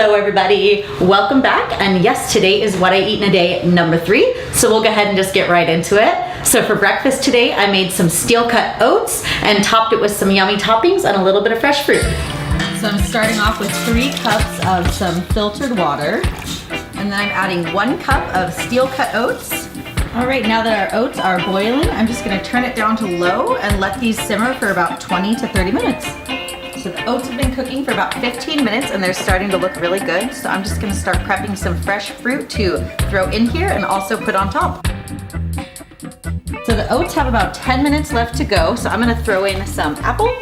Hello everybody, welcome back, and yes, today is what I eat in a day number 3, so we'll go ahead and just get right into it. So for breakfast today, I made some steel cut oats and topped it with some yummy toppings and a little bit of fresh fruit. So I'm starting off with 3 cups of some filtered water, and then I'm adding 1 cup of steel cut oats. All right, now that our oats are boiling, I'm just gonna turn it down to low and let these simmer for about 20 to 30 minutes. So the oats have been cooking for about 15 minutes and they're starting to look really good. So I'm just gonna start prepping some fresh fruit to throw in here and also put on top. So the oats have about 10 minutes left to go. So I'm gonna throw in some apple,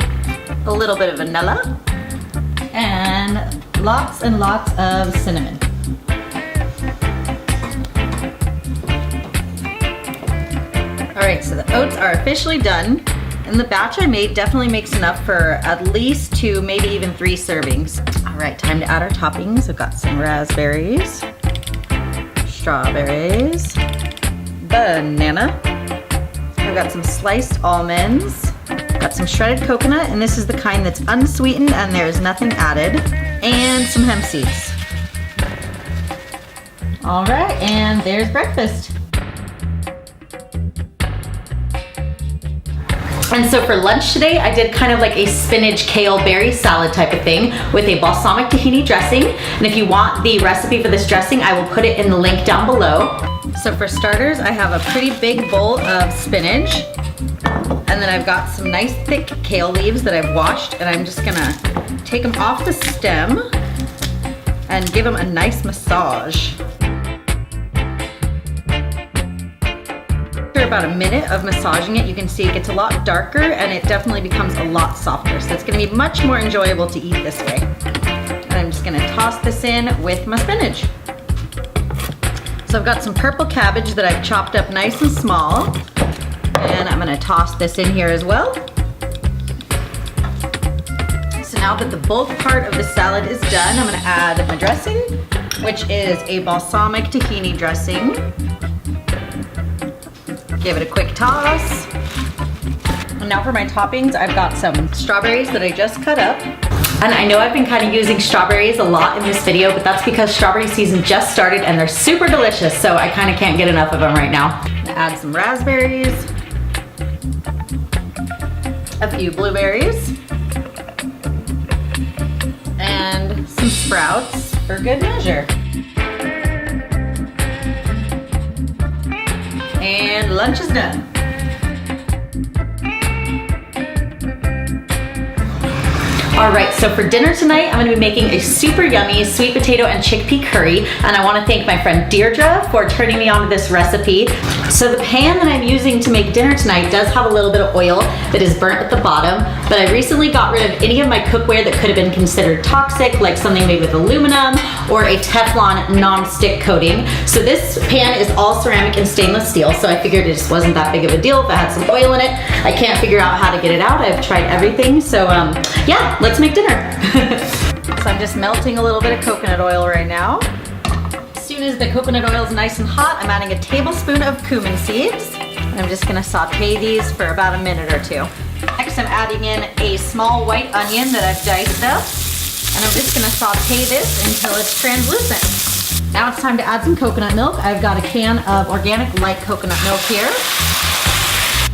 a little bit of vanilla, and lots of cinnamon. All right, so the oats are officially done. And the batch I made definitely makes enough for at least 2, maybe even 3 servings. All right, time to add our toppings. I've got some raspberries, strawberries, banana. I've got some sliced almonds, got some shredded coconut, and this is the kind that's unsweetened and there's nothing added, and some hemp seeds. All right, and there's breakfast. And so for lunch today, I did kind of like a spinach kale berry salad type of thing with a balsamic tahini dressing. And if you want the recipe for this dressing, I will put it in the link down below. So for starters, I have a pretty big bowl of spinach. And then I've got some nice thick kale leaves that I've washed, and I'm just gonna take them off the stem and give them a nice massage. After about a minute of massaging it, you can see it gets a lot darker and it definitely becomes a lot softer. So it's gonna be much more enjoyable to eat this way. And I'm just gonna toss this in with my spinach. So I've got some purple cabbage that I've chopped up nice and small. And I'm gonna toss this in here as well. So now that the bulk part of the salad is done, I'm gonna add my dressing, which is a balsamic tahini dressing. Give it a quick toss. And now for my toppings, I've got some strawberries that I just cut up. And I know I've been kind of using strawberries a lot in this video, but that's because strawberry season just started and they're super delicious, so I kind of can't get enough of them right now. Add some raspberries, a few blueberries, and some sprouts for good measure. And lunch is done. All right, so for dinner tonight, I'm gonna be making a super yummy sweet potato and chickpea curry, and I wanna thank my friend Deirdre for turning me on to this recipe. So the pan that I'm using to make dinner tonight does have a little bit of oil that is burnt at the bottom, but I recently got rid of any of my cookware that could have been considered toxic, like something made with aluminum or a Teflon non-stick coating. So this pan is all ceramic and stainless steel, so I figured it just wasn't that big of a deal if I had some oil in it. I can't figure out how to get it out. I've tried everything, so yeah, let's make dinner. So I'm just melting a little bit of coconut oil right now. As soon as the coconut oil is nice and hot, I'm adding a tablespoon of cumin seeds. And I'm just gonna saute these for about a minute or 2. Next, I'm adding in a small white onion that I've diced up. And I'm just gonna saute this until it's translucent. Now it's time to add some coconut milk. I've got a can of organic light coconut milk here.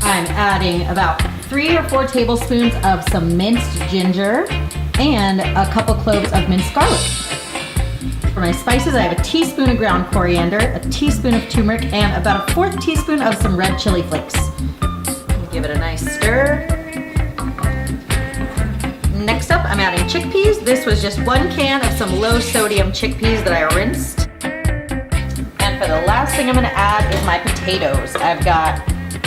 I'm adding about 3 or 4 tablespoons of some minced ginger and a couple cloves of minced garlic. For my spices, I have a teaspoon of ground coriander, a teaspoon of turmeric, and about a 1/4 teaspoon of some red chili flakes. Give it a nice stir. Next up, I'm adding chickpeas. This was just 1 can of some low sodium chickpeas that I rinsed. And for the last thing I'm gonna add is my potatoes. I've got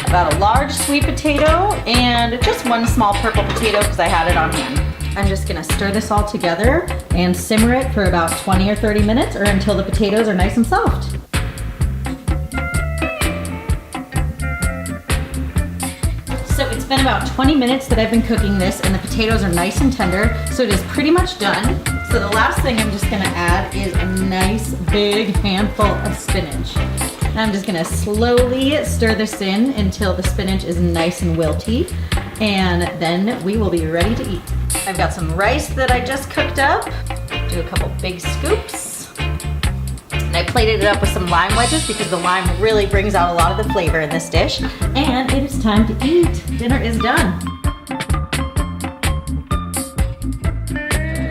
about a large sweet potato and just 1 small purple potato because I had it on hand. I'm just gonna stir this all together and simmer it for about 20 or 30 minutes or until the potatoes are nice and soft. So it's been about 20 minutes that I've been cooking this and the potatoes are nice and tender, so it is pretty much done. So the last thing I'm just gonna add is a nice big handful of spinach. And I'm just gonna slowly stir this in until the spinach is nice and wilty, and then we will be ready to eat. I've got some rice that I just cooked up, Do a couple big scoops. And I plated it up with some lime wedges because the lime really brings out a lot of the flavor in this dish. And it is time to eat. Dinner is done.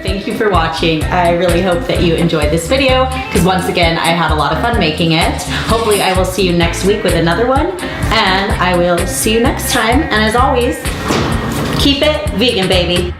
Thank you for watching. I really hope that you enjoyed this video because once again, I had a lot of fun making it. Hopefully I will see you next week with another one, and I will see you next time. And as always, keep it vegan, baby.